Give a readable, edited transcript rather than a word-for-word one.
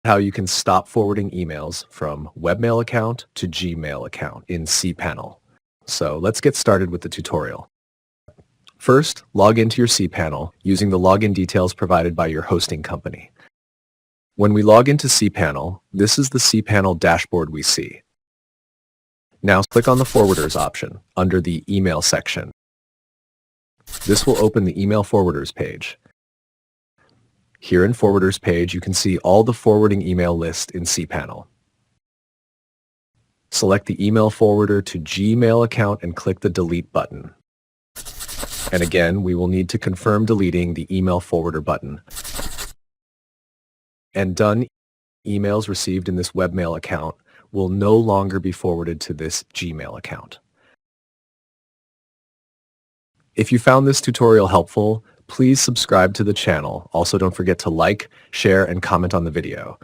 how you can stop forwarding emails from webmail account to Gmail account in cpanel. So let's get started with the tutorial. First, log into your cpanel using the login details provided by your hosting company. When we log into cpanel, this is the cpanel dashboard we see. Now click on the Forwarders option under the Email section. This will open the Email Forwarders page. Here in Forwarders page, you can see all the forwarding email list in cpanel. Select the email forwarder to Gmail account and click the Delete button. And again, we will need to confirm deleting the email forwarder button. And done emails received in this webmail account will no longer be forwarded to this Gmail account. If you found this tutorial helpful, please subscribe to the channel. Also, don't forget to like, share, and comment on the video.